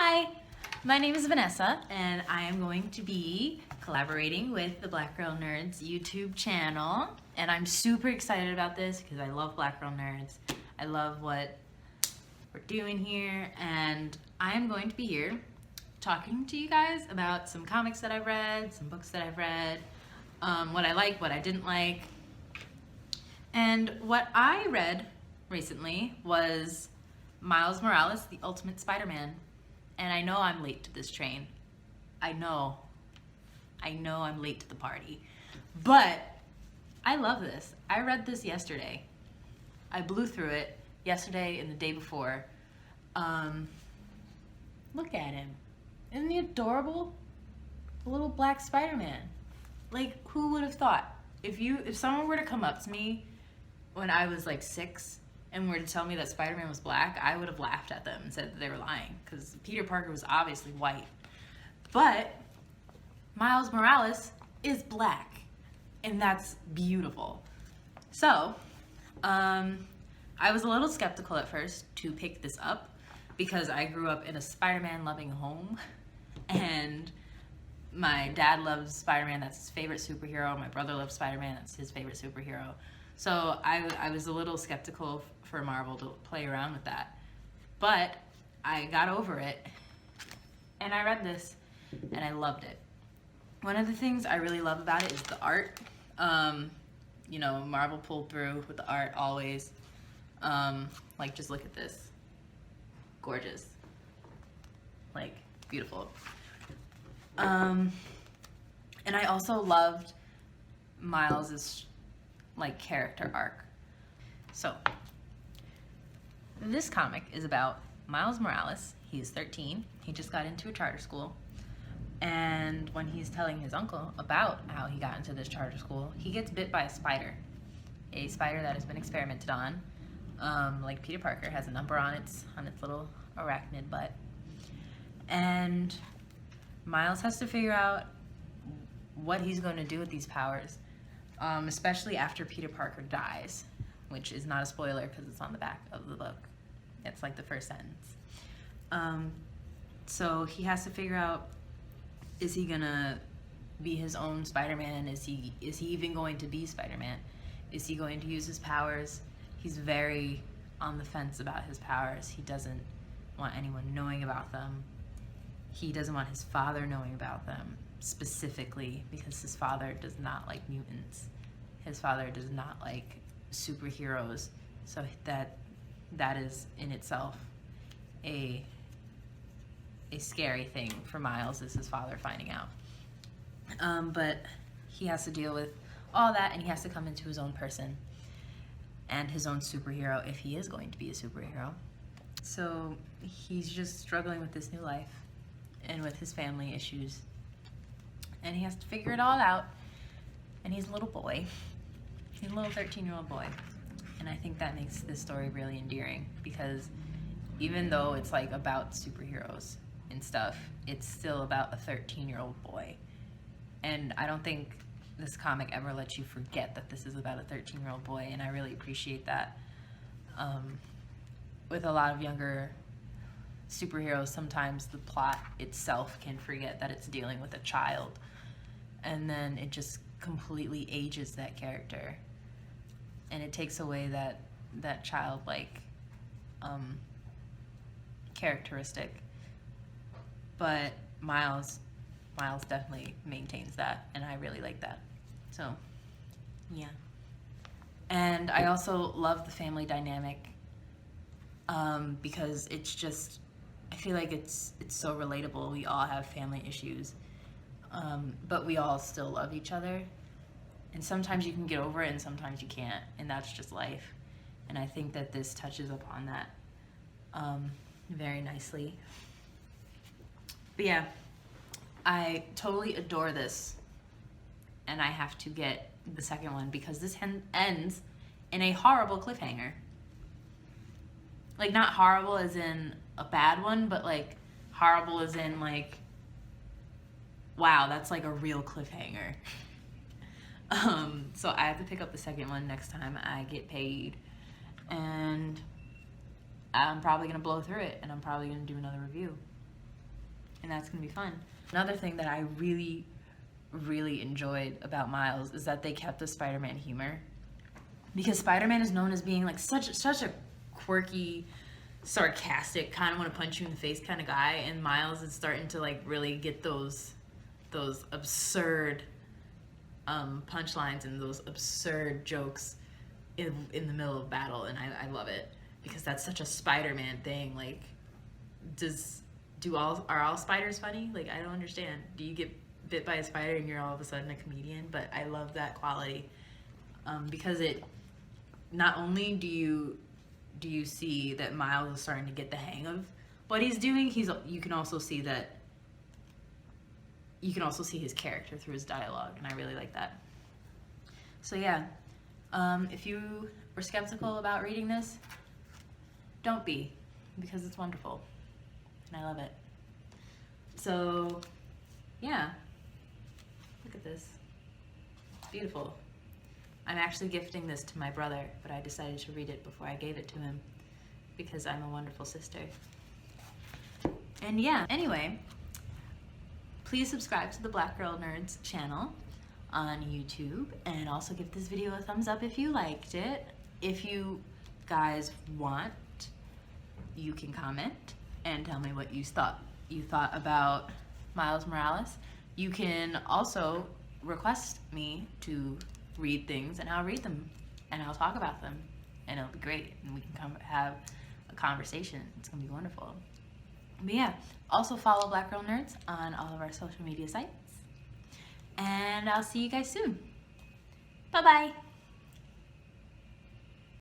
Hi, my name is Vanessa, and I am going to be collaborating with the Black Girl Nerds YouTube channel, and I'm super excited about this because I love Black Girl Nerds. I love what we're doing here, and I am going to be here talking to you guys about some comics that I've read, some books that I've read, what I like, what I didn't like. And what I read recently was Miles Morales, The Ultimate Spider-Man. And I know I'm late to this train. I know I'm late to the party. But I love this. I read this yesterday. I blew through it yesterday and the day before. Look at him. Isn't he adorable? The little black Spider-Man. Like, who would have thought? If someone were to come up to me when I was like 6 and were to tell me that Spider-Man was black, I would have laughed at them and said that they were lying, because Peter Parker was obviously white. But Miles Morales is black, and that's beautiful. So, I was a little skeptical at first to pick this up because I grew up in a Spider-Man loving home, and my dad loves Spider-Man, that's his favorite superhero. My brother loves Spider-Man, that's his favorite superhero. So I was a little skeptical for Marvel to play around with that. But I got over it, and I read this, and I loved it. One of the things I really love about it is the art. You know, Marvel pulled through with the art always. Like, just look at this. Gorgeous. Like, beautiful. And I also loved Miles's like character arc. So this comic is about Miles Morales. He is 13. He just got into a charter school, and when he's telling his uncle about how he got into this charter school, he gets bit by a spider that has been experimented on. Like Peter Parker has a number on its little arachnid butt, and Miles has to figure out what he's going to do with these powers, especially after Peter Parker dies, which is not a spoiler because it's on the back of the book. It's like the first sentence. So he has to figure out, is he gonna be his own Spider-Man? Is he even going to be Spider-Man? Is he going to use his powers? He's very on the fence about his powers. He doesn't want anyone knowing about them. He doesn't want his father knowing about them, specifically because his father does not like mutants. His father does not like superheroes, so that is in itself a scary thing for Miles, is his father finding out. But he has to deal with all that, and he has to come into his own person and his own superhero if he is going to be a superhero. So he's just struggling with this new life and with his family issues, and he has to figure it all out. And he's a little boy. He's a little 13-year-old boy. And I think that makes this story really endearing, because even though it's like about superheroes and stuff, it's still about a 13-year-old boy. And I don't think this comic ever lets you forget that this is about a 13-year-old boy, and I really appreciate that. With a lot of younger superheroes, sometimes the plot itself can forget that it's dealing with a child, and then it just completely ages that character, and it takes away that childlike characteristic. But Miles definitely maintains that, and I really like that. So yeah. And I also love the family dynamic, because it's just, I feel like it's so relatable. We all have family issues, but we all still love each other. And sometimes you can get over it, and sometimes you can't, and that's just life. And I think that this touches upon that very nicely. But yeah, I totally adore this, and I have to get the second one because this ends in a horrible cliffhanger. Like, not horrible as in a bad one, but like horrible as in like, wow, that's like a real cliffhanger. So I have to pick up the second one next time I get paid, and I'm probably gonna blow through it, and I'm probably gonna do another review. and that's gonna be fun. Another thing that I really, really enjoyed about Miles is that they kept the Spider-Man humor, because Spider-Man is known as being like such a quirky, sarcastic, kind of want to punch you in the face kind of guy, and Miles is starting to like really get those absurd punchlines and those absurd jokes in the middle of battle, and I love it because that's such a Spider-Man thing. Like, are all spiders funny? Like, I don't understand. Do you get bit by a spider and you're all of a sudden a comedian? But I love that quality, because it not only do you see that Miles is starting to get the hang of what he's doing, you can also see his character through his dialogue, and I really like that. So yeah, if you were skeptical about reading this, don't be, because it's wonderful and I love it. So yeah, look at this, it's beautiful. I'm actually gifting this to my brother, but I decided to read it before I gave it to him because I'm a wonderful sister. And yeah, anyway, please subscribe to the Black Girl Nerds channel on YouTube, and also give this video a thumbs up if you liked it. If you guys want, you can comment and tell me what you thought about Miles Morales. You can also request me to read things, and I'll read them and I'll talk about them, and it'll be great, and we can come have a conversation. It's gonna be wonderful. But yeah, also follow Black Girl Nerds on all of our social media sites, and I'll see you guys soon. Bye bye.